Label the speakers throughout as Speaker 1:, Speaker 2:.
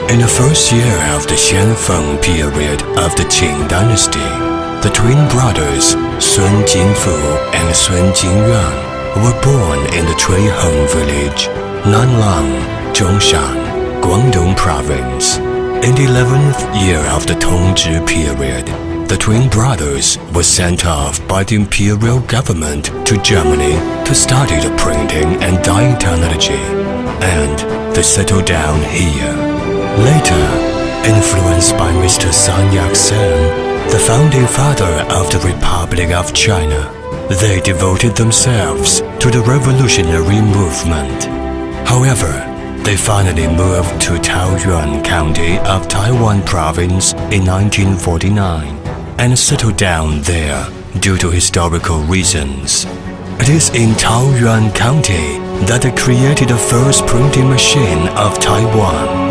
Speaker 1: In the first year of the Xianfeng period of the Qing dynasty, the twin brothers Sun Jinfu and Sun Jinyuan were born in the Cuiheng village, Nanlang, Zhongshan, Guangdong province. In the 11th year of the Tongzhi period, the twin brothers were sent off by the imperial government to Germany to study the printing and dyeing technology, and they settled down here. Later, influenced by Mr. Sun Yat-sen, the founding father of the Republic of China, they devoted themselves to the revolutionary movement. However, they finally moved to Taoyuan County of Taiwan Province in 1949 and settled down there due to historical reasons. It is in Taoyuan County that they created the first printing machine of Taiwan.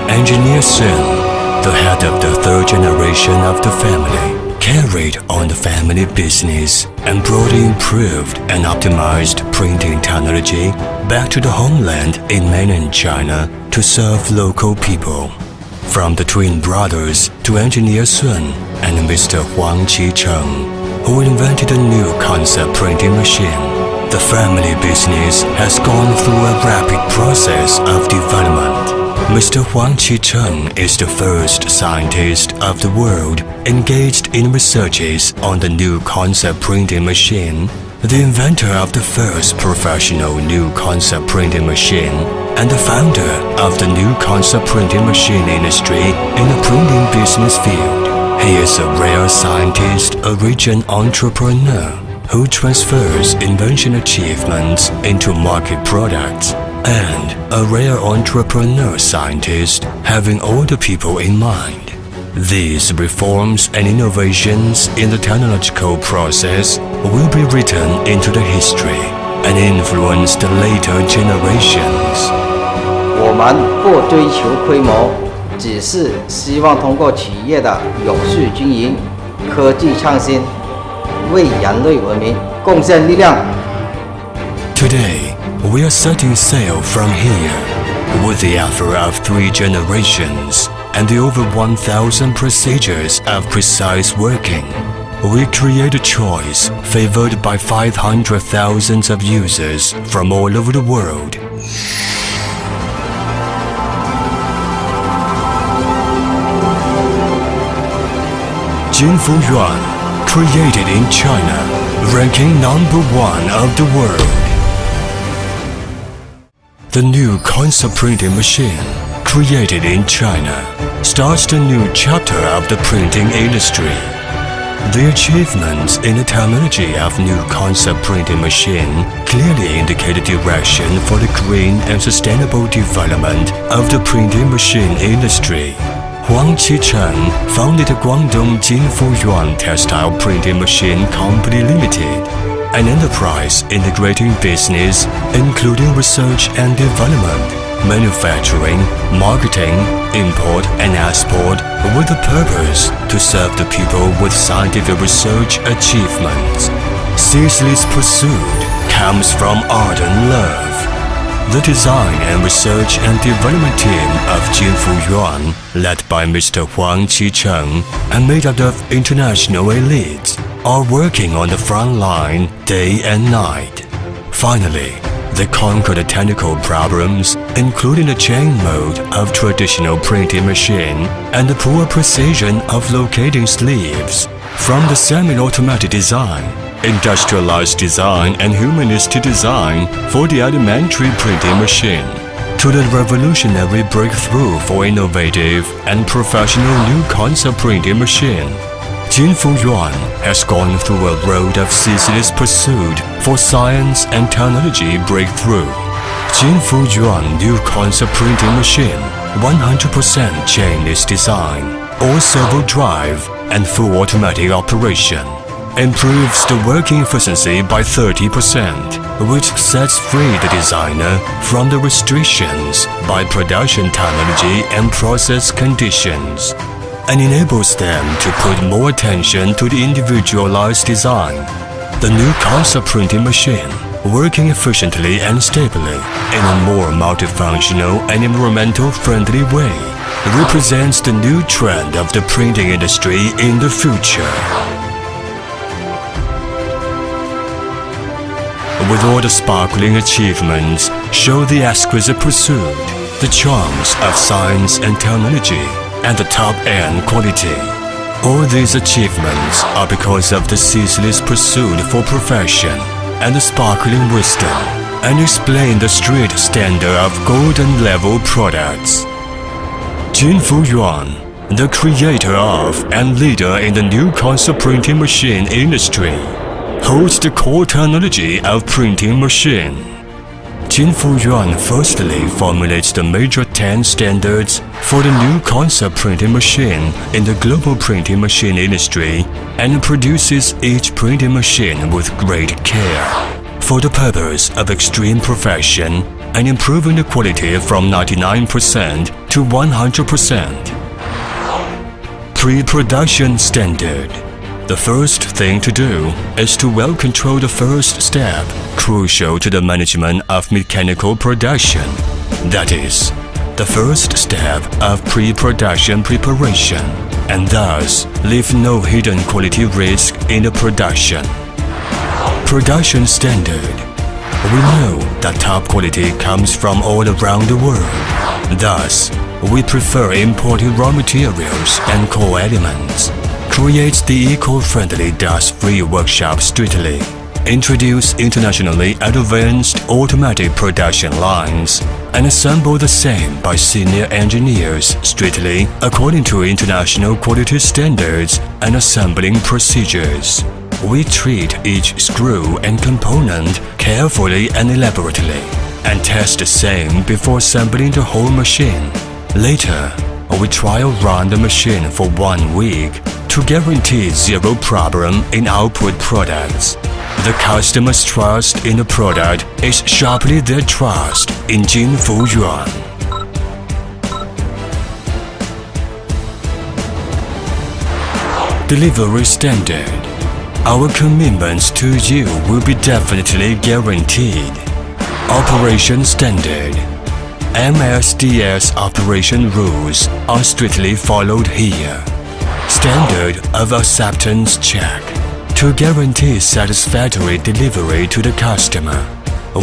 Speaker 1: Engineer Sun, the head of the third generation of the family, carried on the family business and brought improved and optimized printing technology back to the homeland in mainland China to serve local people. From the twin brothers to Engineer Sun and Mr. Huang Qi-cheng, who invented a new concept printing machine, the family business has gone through a rapid process of development. Mr. Huang Qi-cheng is the first scientist of the world engaged in researches on the new concept printing machine, the inventor of the first professional new concept printing machine, and the founder of the new concept printing machine industry in the printing business field. He is a rare scientist, a region entrepreneur who transfers invention achievements into market products, and a rare entrepreneur scientist having all the people in mind. These reforms and innovations in the technological process will be written into the history and influence the later generations.
Speaker 2: 我们不追求规模，只是希望通过企业的有序经营、科技创新，为人类文明贡献力量。
Speaker 1: Today, we are setting sail from here, with the effort of 3 generations and the over 1,000 procedures of precise working. We create a choice favored by 500,000 of users from all over the world. Jinfu Yuan, created in China, ranking #1 of the world. The new concept printing machine, created in China, starts the new chapter of the printing industry. The achievements in the technology of new concept printing machine clearly indicate the direction for the green and sustainable development of the printing machine industry. Huang Qi-cheng founded the Guangdong Jinfu Yuan Textile Printing Machine Company Limited, an enterprise integrating business including research and development, manufacturing, marketing, import and export with the purpose to serve the people with scientific research achievements. Ceaseless pursuit comes from ardent love. The design and research and development team of Jinfu Yuan, led by Mr. Huang Qi-cheng and made up of international elites, are working on the front line day and night. Finally, they conquer the technical problems, including the chain mode of traditional printing machine and the poor precision of locating sleeves. From the semi-automatic design, industrialized design and humanistic design for the elementary printing machine, to the revolutionary breakthrough for innovative and professional new concept printing machine, Jinfu Yuan has gone through a road of ceaseless pursuit for science and technology breakthrough. Jinfu Yuan new concept printing machine, 100% chainless design, all servo drive and full automatic operation, improves the working efficiency by 30%, which sets free the designer from the restrictions by production technology and process conditions, and enables them to put more attention to the individualized design. The new concept printing machine working efficiently and stably in a more multifunctional and environmental-friendly way, represents the new trend of the printing industry in the future. With all the sparkling achievements, show the exquisite pursuit, the charms of science and technology, and the top-end quality. All these achievements are because of the ceaseless pursuit for perfection and the sparkling wisdom, and explain the strict standard of golden level products. Jinfu Yuan, the creator of and leader in the new concept printing machine industry, holds the core technology of printing machine. Jinfu Yuan firstly formulates the major 10 standards for the new concept printing machine in the global printing machine industry and produces each printing machine with great care for the purpose of extreme perfection and improving the quality from 99% to 100%. Pre-production standard. The first thing to do is to well control the first step, crucial to the management of mechanical production. That is, the first step of pre-production preparation, and thus leave no hidden quality risk in the production. Production standard. We know that top quality comes from all around the world. Thus, we prefer imported raw materials and core elements. Create the eco-friendly dust-free workshop strictly. Introduce internationally advanced automatic production lines and assemble the same by senior engineers strictly according to international quality standards and assembling procedures. We treat each screw and component carefully and elaborately and test the same before assembling the whole machine. Later, we trial run the machine for 1 week to guarantee zero problem in output products. The customer's trust in the product is sharply their trust in Jinfu Yuan. Delivery standard. Our commitments to you will be definitely guaranteed. Operation standard. MSDS operation rules are strictly followed here. Standard of acceptance check. To guarantee satisfactory delivery to the customer,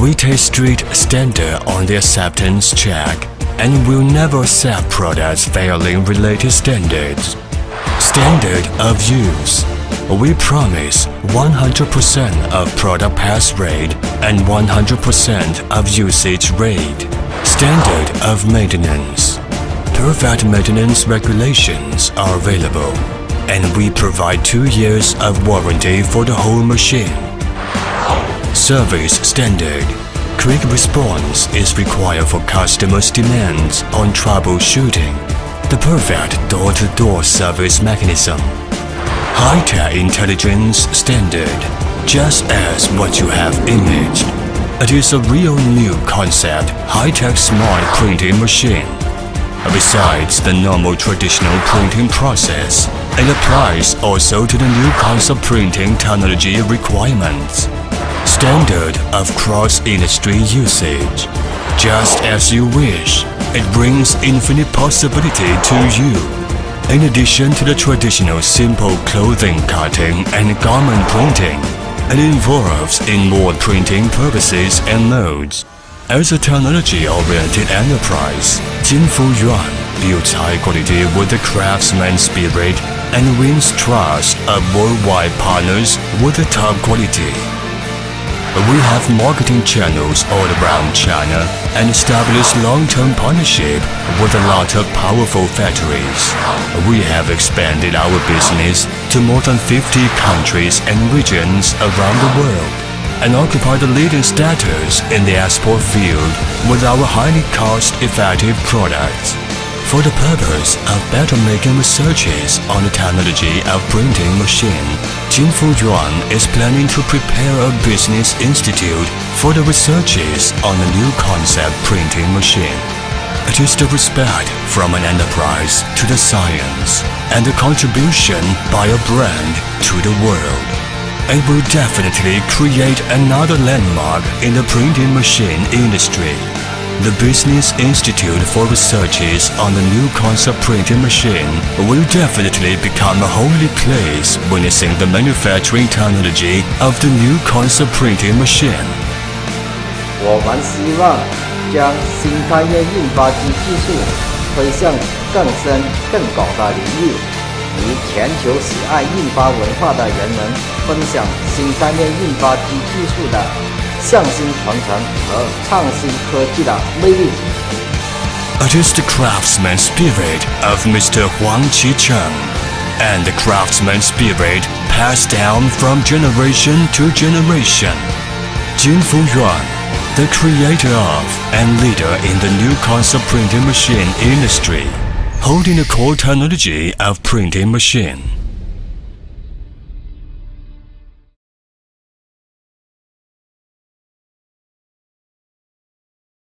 Speaker 1: we take strict standard on the acceptance check and will never accept products failing related standards. Standard of use. We promise 100% of product pass rate and 100% of usage rate. Standard of maintenance. Perfect maintenance regulations are available, and we provide 2 years of warranty for the whole machine. Service standard. Quick response is required for customers' demands on troubleshooting. The perfect door-to-door service mechanism. High-tech intelligence standard. Just as what you have imaged. It is a real new concept, high-tech smart printing machine. Besides the normal traditional printing process, it applies also to the new concept printing technology requirements. Standard of cross-industry usage. Just as you wish, it brings infinite possibility to you. In addition to the traditional simple clothing cutting and garment printing, it involves in more printing purposes and modes. As a technology-oriented enterprise, Jinfu Yuan builds high quality with the craftsman spirit and wins trust of worldwide partners with the top quality. We have marketing channels all around China and established long-term partnership with a lot of powerful factories. We have expanded our business to more than 50 countries and regions around the world, and occupy the leading status in the export field with our highly cost-effective products. For the purpose of better making researches on the technology of printing machine, Jinfu Yuan is planning to prepare a business institute for the researches on the new concept printing machine. It is the respect from an enterprise to the science and the contribution by a brand to the world. It will definitely create another landmark in the printing machine industry. The Business Institute for Researches on the New Concept Printing Machine will definitely become a holy place witnessing the manufacturing technology of the new concept printing machine.
Speaker 2: 我们希望将新概念印发机技术推向更深更广的领域，与全球喜爱印发文化的人们分享新概念印发机技术的向心传承和创新科技的魅力。
Speaker 1: It is the craftsman spirit of Mr. Huang Qicheng, and the craftsman spirit passed down from generation to generation. Jin Fuyuan, the creator of and leader in the new concept printing machine industry, holding the core technology of printing machine.